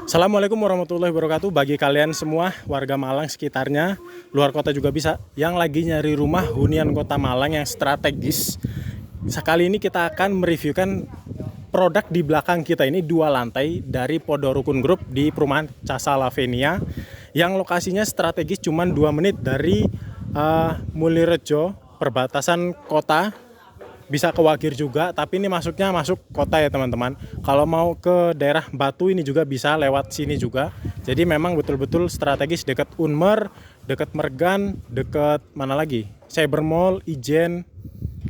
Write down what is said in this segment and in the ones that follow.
Assalamualaikum warahmatullahi wabarakatuh. Bagi kalian semua warga Malang sekitarnya, luar kota juga bisa, yang lagi nyari rumah hunian kota Malang yang strategis. Sekali ini kita akan mereviewkan produk di belakang kita ini, 2 lantai dari Podo Rukun Group di perumahan Casa Lavenia yang lokasinya strategis, cuma 2 menit dari Mulyorejo, perbatasan kota. Bisa ke Wagir juga, tapi ini masuknya masuk kota ya teman-teman. Kalau mau ke daerah Batu ini juga bisa lewat sini juga. Jadi memang betul-betul strategis, dekat Unmer, dekat Mergan, dekat mana lagi? Cyber Mall, Ijen.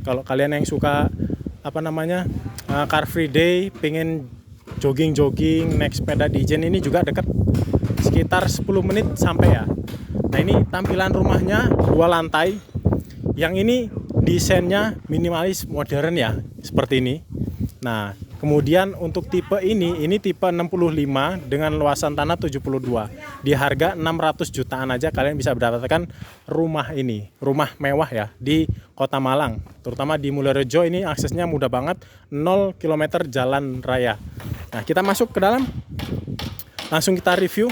Kalau kalian yang suka Car Free Day, pengen jogging-jogging, naik sepeda di Ijen, ini juga dekat, sekitar 10 menit sampai ya. Nah, ini tampilan rumahnya 2 lantai. Yang ini desainnya minimalis modern ya, seperti ini. Nah, kemudian untuk tipe ini tipe 65 dengan luasan tanah 72. Di harga 600 jutaan aja kalian bisa mendapatkan rumah ini, rumah mewah ya di Kota Malang. Terutama di Mulyorejo ini aksesnya mudah banget, 0 km jalan raya. Nah, kita masuk ke dalam. Langsung kita review.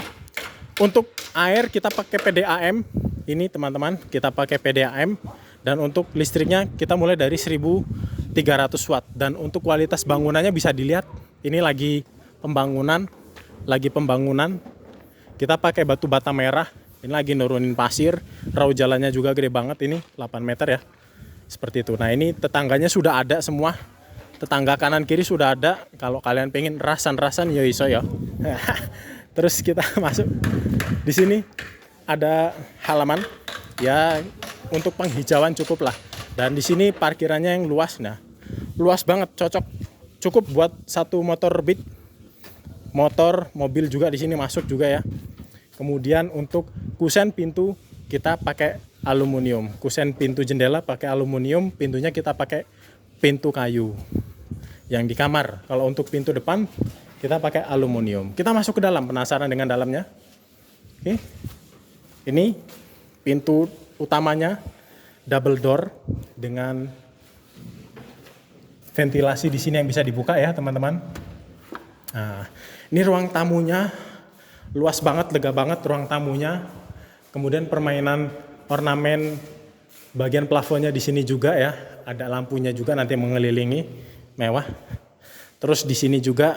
Untuk air kita pakai PDAM. Ini teman-teman, kita pakai PDAM. Dan untuk listriknya kita mulai dari 1300 watt. Dan untuk kualitas bangunannya bisa dilihat, ini lagi pembangunan. Kita pakai batu bata merah. Ini lagi nurunin pasir. Raut jalannya juga gede banget, ini 8 meter ya. Seperti itu. Nah, ini tetangganya sudah ada semua. Tetangga kanan kiri sudah ada. Kalau kalian pengen rasan-rasan ya iso ya. Terus kita masuk. Di sini ada halaman ya, untuk penghijauan cukup lah. Dan di sini parkirannya yang luas. Nah, luas banget, cukup buat 1 motor Beat. Motor, mobil juga di sini masuk juga ya. Kemudian untuk kusen pintu kita pakai aluminium. Kusen pintu jendela pakai aluminium, pintunya kita pakai pintu kayu. Yang di kamar, kalau untuk pintu depan kita pakai aluminium. Kita masuk ke dalam, penasaran dengan dalamnya? Oke. Ini pintu utamanya double door dengan ventilasi di sini yang bisa dibuka ya teman-teman. Nah, ini ruang tamunya luas banget, lega banget ruang tamunya. Kemudian permainan ornamen bagian plafonnya di sini juga ya, ada lampunya juga nanti mengelilingi, mewah. Terus di sini juga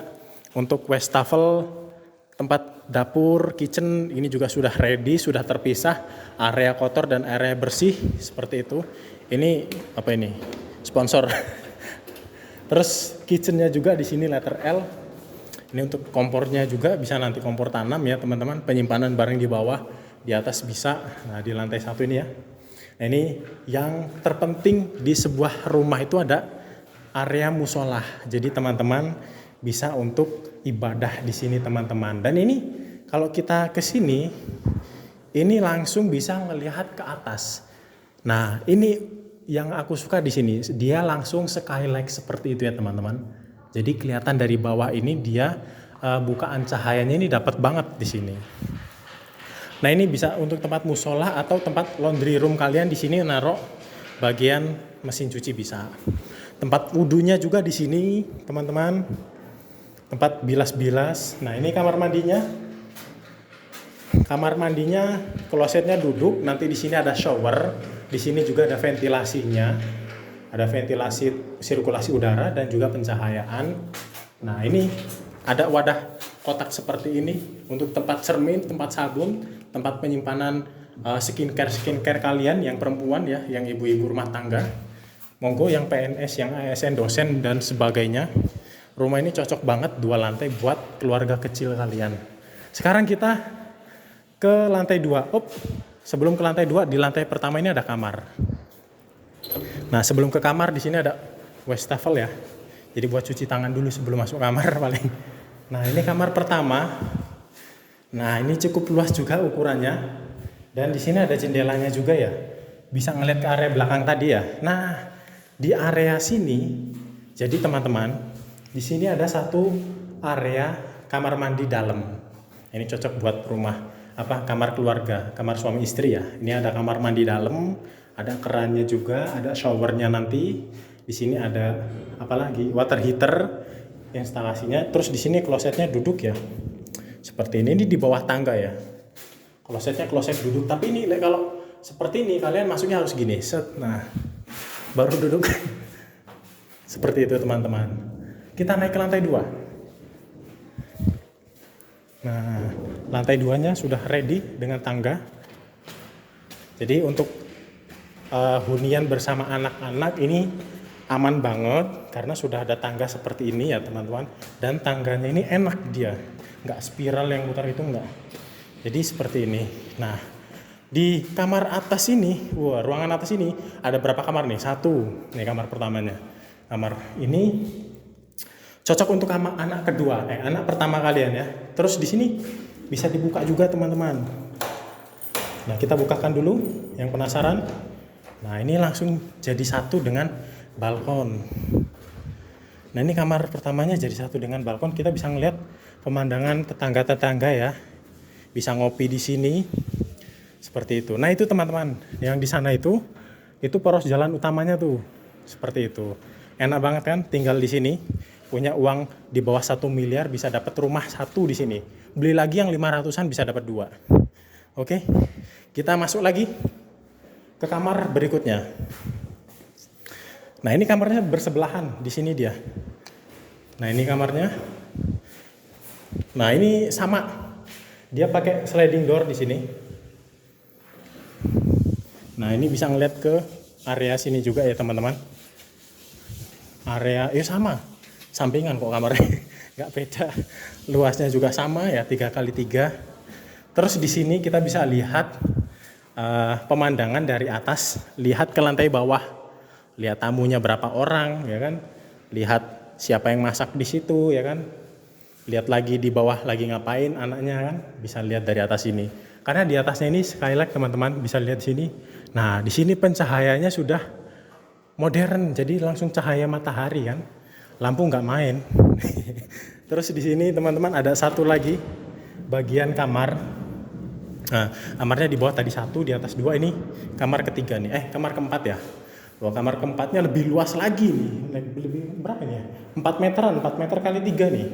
untuk wastafel, tempat dapur, kitchen ini juga sudah ready, sudah terpisah, area kotor dan area bersih seperti itu. Ini apa ini? Sponsor. Terus kitchennya juga di sini letter L. Ini untuk kompornya juga bisa nanti kompor tanam ya teman-teman, penyimpanan barang di bawah, di atas bisa. Nah, di lantai 1 ini ya. Nah, ini yang terpenting di sebuah rumah itu ada area musola. Jadi teman-teman bisa untuk ibadah di sini teman-teman. Dan ini kalau kita ke sini, ini langsung bisa melihat ke atas. Nah, ini yang aku suka di sini, dia langsung skylight seperti itu ya teman-teman. Jadi kelihatan dari bawah ini dia bukaan cahayanya ini dapat banget di sini. Nah, ini bisa untuk tempat musola atau tempat laundry room kalian di sini, naruh bagian mesin cuci bisa. Tempat wudunya juga di sini teman-teman. Tempat bilas-bilas. Nah, ini kamar mandinya. Kamar mandinya, klosetnya duduk. Nanti di sini ada shower. Di sini juga ada ventilasinya. Ada ventilasi sirkulasi udara dan juga pencahayaan. Nah, ini ada wadah kotak seperti ini untuk tempat cermin, tempat sabun, tempat penyimpanan skincare kalian yang perempuan ya, yang ibu-ibu rumah tangga. Monggo yang PNS, yang ASN, dosen dan sebagainya. Rumah ini cocok banget 2 lantai buat keluarga kecil kalian. Sekarang kita ke lantai 2. Sebelum ke lantai 2, di lantai pertama ini ada kamar. Nah, sebelum ke kamar di sini ada wastafel ya. Jadi buat cuci tangan dulu sebelum masuk kamar paling. Nah, ini kamar pertama. Nah, ini cukup luas juga ukurannya. Dan di sini ada jendelanya juga ya. Bisa ngeliat ke area belakang tadi ya. Nah, di area sini, jadi teman-teman, di sini ada satu area kamar mandi dalam. Ini cocok buat rumah kamar keluarga, kamar suami istri ya. Ini ada kamar mandi dalam, ada kerannya juga, ada showernya nanti. Di sini ada water heater instalasinya. Terus di sini klosetnya duduk ya. Seperti ini di bawah tangga ya. Klosetnya kloset duduk, tapi ini kalau seperti ini kalian masuknya harus gini, set. Nah, baru duduk. Seperti itu teman-teman. Kita naik ke lantai 2. Nah, lantai 2-nya sudah ready dengan tangga. Jadi untuk hunian bersama anak-anak ini aman banget karena sudah ada tangga seperti ini ya teman-teman. Dan tangganya ini enak dia, nggak spiral yang muter itu enggak. Jadi seperti ini. Nah, di kamar atas ini, ruangan atas ini ada berapa kamar nih? 1. Nih kamar pertamanya. Kamar ini cocok untuk anak kedua, anak pertama kalian ya. Terus di sini bisa dibuka juga teman-teman. Nah, kita bukakan dulu yang penasaran. Nah, ini langsung jadi satu dengan balkon. Nah, ini kamar pertamanya jadi satu dengan balkon. Kita bisa ngeliat pemandangan tetangga-tetangga ya. Bisa ngopi di sini. Seperti itu. Nah, itu teman-teman, yang di sana itu poros jalan utamanya tuh. Seperti itu. Enak banget kan tinggal di sini. Punya uang di bawah 1 miliar bisa dapat rumah 1 di sini. Beli lagi yang 500-an bisa dapat 2. Oke. Kita masuk lagi ke kamar berikutnya. Nah, ini kamarnya bersebelahan di sini dia. Nah, ini kamarnya. Nah, ini sama. Dia pakai sliding door di sini. Nah, ini bisa ngeliat ke area sini juga ya teman-teman. Area sama, sampingan kok kamarnya, nggak beda. Luasnya juga sama ya, 3x3. Terus di sini kita bisa lihat pemandangan dari atas, lihat ke lantai bawah, lihat tamunya berapa orang ya kan, lihat siapa yang masak di situ ya kan, lihat lagi di bawah lagi ngapain anaknya kan, bisa lihat dari atas ini. Karena di atasnya ini skylight teman-teman, bisa lihat di sini. Nah, di sini pencahayaannya sudah modern, jadi langsung cahaya matahari kan. Lampu nggak main. Terus di sini teman-teman ada satu lagi bagian kamar. Nah, kamarnya di bawah tadi 1, di atas 2, ini kamar ketiga nih. Kamar keempat ya. Wah, kamar keempatnya lebih luas lagi nih. Lebih berapa nih ya? 4 meteran, 4 meter kali 3 nih.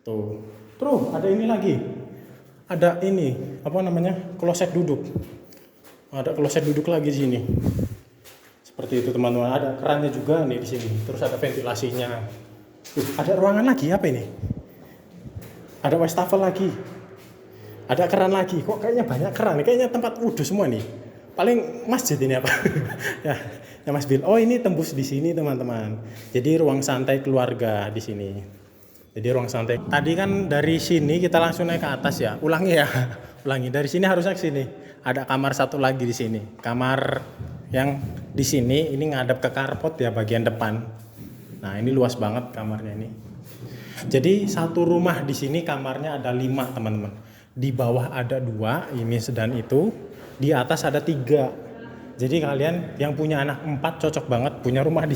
Tuh. Terus ada ini lagi. Ada ini, apa namanya? Kloset duduk. Ada kloset duduk lagi di sini. Seperti itu teman-teman. Ada kerannya juga nih di sini. Terus ada ventilasinya. Ada ruangan lagi, apa ini? Ada wastafel lagi. Ada keran lagi. Kok kayaknya banyak keran nih? Kayaknya tempat wudhu semua nih. Paling masjid ini apa? ya Mas Bil. Oh, ini tembus di sini teman-teman. Jadi ruang santai keluarga di sini. Jadi ruang santai. Tadi kan dari sini kita langsung naik ke atas ya. Ulangi ya. Ulangi. Dari sini harusnya ke sini. Ada kamar satu lagi di sini. Kamar yang di sini ini ngadep ke carport ya bagian depan. Nah, ini luas banget kamarnya ini. Jadi satu rumah di sini kamarnya ada 5 teman-teman. Di bawah ada 2, ini dan itu. Di atas ada 3. Jadi kalian yang punya anak 4 cocok banget punya rumah di sini.